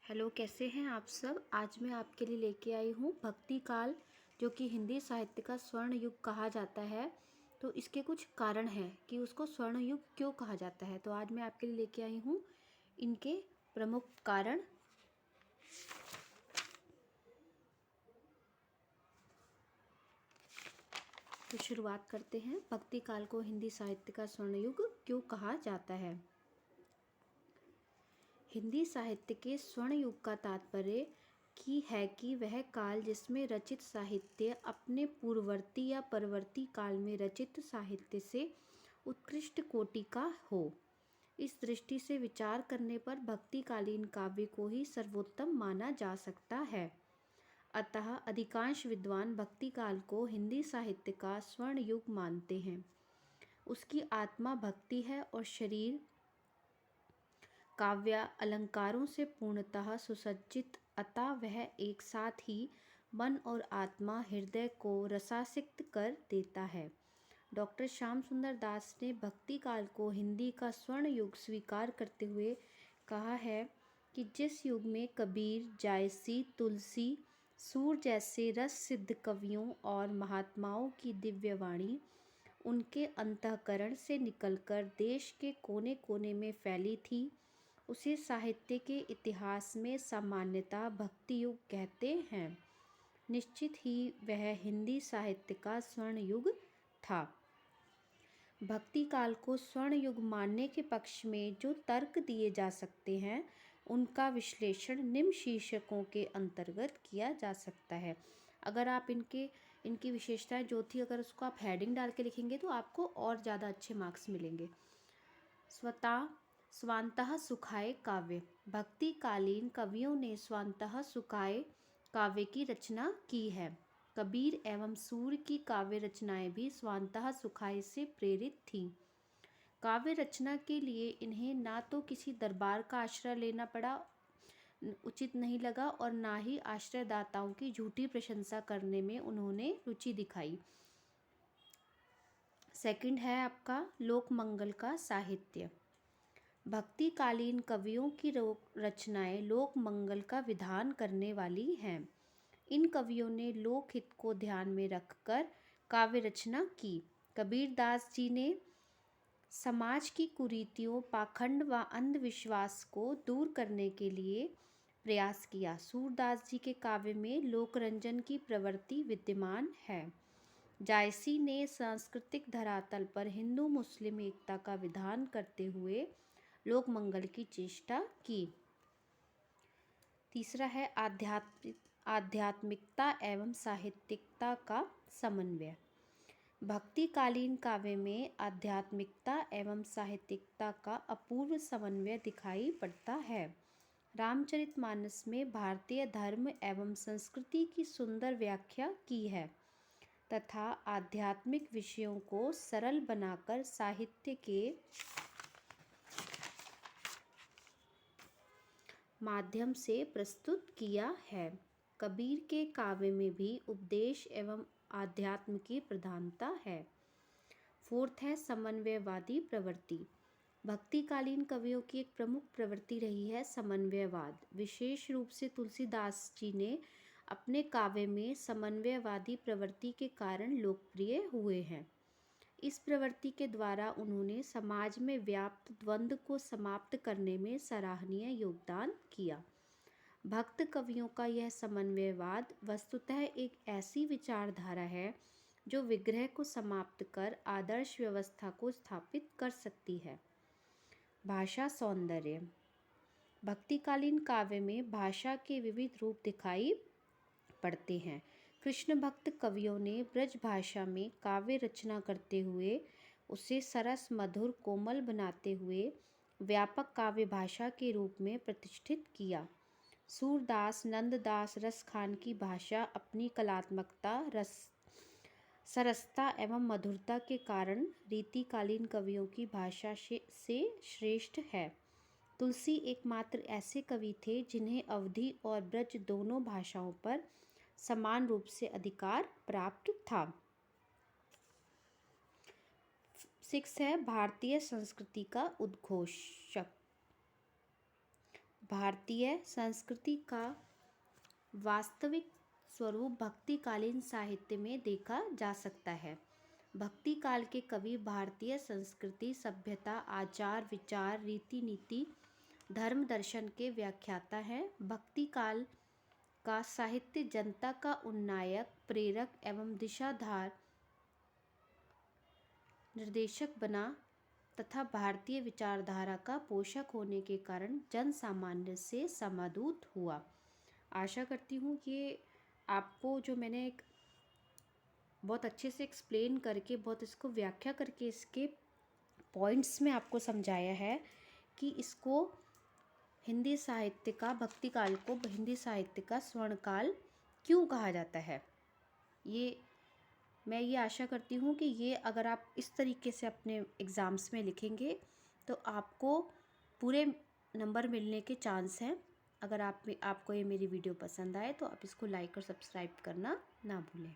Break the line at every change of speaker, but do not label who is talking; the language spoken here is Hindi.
हेलो, कैसे हैं आप सब। आज मैं आपके लिए लेके आई हूँ भक्ति काल, जो कि हिंदी साहित्य का स्वर्ण युग कहा जाता है। तो इसके कुछ कारण हैं कि उसको स्वर्ण युग क्यों कहा जाता है। तो आज मैं आपके लिए लेके आई हूँ इनके प्रमुख कारण। तो शुरुआत करते हैं। भक्ति काल को हिंदी साहित्य का स्वर्ण युग क्यों कहा जाता है। हिंदी साहित्य के स्वर्ण युग का तात्पर्य है कि वह काल जिसमें रचित साहित्य अपने पूर्ववर्ती या परवर्ती काल में रचित साहित्य से उत्कृष्ट कोटि का हो। इस दृष्टि से विचार करने पर भक्तिकालीन काव्य को ही सर्वोत्तम माना जा सकता है। अतः अधिकांश विद्वान भक्ति काल को हिंदी साहित्य का स्वर्ण युग मानते हैं। उसकी आत्मा भक्ति है और शरीर काव्य अलंकारों से पूर्णतः सुसज्जित, अतः वह एक साथ ही मन और आत्मा हृदय को रसासिक्त कर देता है। डॉक्टर श्याम सुंदर दास ने भक्ति काल को हिंदी का स्वर्ण युग स्वीकार करते हुए कहा है कि जिस युग में कबीर, जायसी, तुलसी, सूर जैसे रस सिद्ध कवियों और महात्माओं की दिव्यवाणी उनके अंतःकरण से निकलकर देश के कोने कोने में फैली थी, उसे साहित्य के इतिहास में सामान्यतः भक्ति युग कहते हैं। निश्चित ही वह हिंदी साहित्य का स्वर्ण युग था। भक्ति काल को स्वर्ण युग मानने के पक्ष में जो तर्क दिए जा सकते हैं, उनका विश्लेषण निम्न शीर्षकों के अंतर्गत किया जा सकता है। अगर आप इनकी विशेषताएं जो थी, अगर उसको आप हेडिंग डाल के लिखेंगे तो आपको और ज़्यादा अच्छे मार्क्स मिलेंगे। स्वान्तः सुखाए काव्य। भक्तिकालीन कवियों ने स्वान्तः सुखाए काव्य की रचना की है। कबीर एवं सूर की काव्य रचनाएं भी स्वान्तः सुखाए से प्रेरित थीं। काव्य रचना के लिए इन्हें ना तो किसी दरबार का आश्रय लेना पड़ा, उचित नहीं लगा, और ना ही आश्रयदाताओं की झूठी प्रशंसा करने में उन्होंने रुचि दिखाई। सेकंड है आपका लोकमंगल का साहित्य। भक्तिकालीन कवियों की रचनाएं लोक मंगल का विधान करने वाली हैं। इन कवियों ने लोकहित को ध्यान में रखकर काव्य रचना की। कबीरदास जी ने समाज की कुरीतियों, पाखंड व अंधविश्वास को दूर करने के लिए प्रयास किया। सूरदास जी के काव्य में लोकरंजन की प्रवृत्ति विद्यमान है। जायसी ने सांस्कृतिक धरातल पर हिंदू मुस्लिम एकता का विधान करते हुए लोक मंगल की चेष्टा की। तीसरा है आध्यात्मिकता एवं साहित्यिकता का समन्वय। भक्तिकालीन काव्य में आध्यात्मिकता एवं साहित्यिकता का अपूर्व समन्वय दिखाई पड़ता है। रामचरितमानस में भारतीय धर्म एवं संस्कृति की सुंदर व्याख्या की है तथा आध्यात्मिक विषयों को सरल बनाकर साहित्य के माध्यम से प्रस्तुत किया है। कबीर के काव्य में भी उपदेश एवं आध्यात्म की प्रधानता है। फोर्थ है समन्वयवादी प्रवृत्ति। भक्तिकालीन कवियों की एक प्रमुख प्रवृत्ति रही है समन्वयवाद। विशेष रूप से तुलसीदास जी ने अपने काव्य में समन्वयवादी प्रवृत्ति के कारण लोकप्रिय हुए हैं। इस प्रवृत्ति के द्वारा उन्होंने समाज में व्याप्त द्वंद्व को समाप्त करने में सराहनीय योगदान किया। भक्त कवियों का यह समन्वयवाद वस्तुतः एक ऐसी विचारधारा है जो विग्रह को समाप्त कर आदर्श व्यवस्था को स्थापित कर सकती है। भाषा सौंदर्य। भक्तिकालीन काव्य में भाषा के विविध रूप दिखाई पड़ते हैं। कृष्ण भक्त कवियों ने ब्रज भाषा में काव्य रचना करते हुए उसे सरस, मधुर, कोमल बनाते हुए व्यापक काव्य भाषा के रूप में प्रतिष्ठित किया। सूरदास, नंददास, रसखान की भाषा अपनी कलात्मकता, सरसता एवं मधुरता के कारण रीतिकालीन कवियों की भाषा से श्रेष्ठ है। तुलसी एकमात्र ऐसे कवि थे जिन्हें अवधी और ब्रज दोनों भाषाओं पर समान रूप से अधिकार प्राप्त था। 6 है भारतीय संस्कृति का उद्घोषक। भारतीय संस्कृति का वास्तविक स्वरूप भक्तिकालीन साहित्य में देखा जा सकता है। भक्ति काल के कवि भारतीय संस्कृति, सभ्यता, आचार विचार, रीति नीति, धर्म दर्शन के व्याख्याता हैं। भक्ति काल का साहित्य जनता का उन्नायक, प्रेरक एवं दिशाधार निर्देशक बना तथा भारतीय विचारधारा का पोषक होने के कारण जन सामान्य से समादूत हुआ। आशा करती हूँ कि आपको जो मैंने एक बहुत अच्छे से एक्सप्लेन करके, बहुत इसको व्याख्या करके, इसके पॉइंट्स में आपको समझाया है कि इसको हिंदी साहित्य का, भक्ति काल को हिंदी साहित्य का स्वर्णकाल क्यों कहा जाता है। मैं ये आशा करती हूँ कि ये अगर आप इस तरीके से अपने एग्ज़ाम्स में लिखेंगे तो आपको पूरे नंबर मिलने के चांस हैं। अगर आपको ये मेरी वीडियो पसंद आए तो आप इसको लाइक और सब्सक्राइब करना ना भूलें।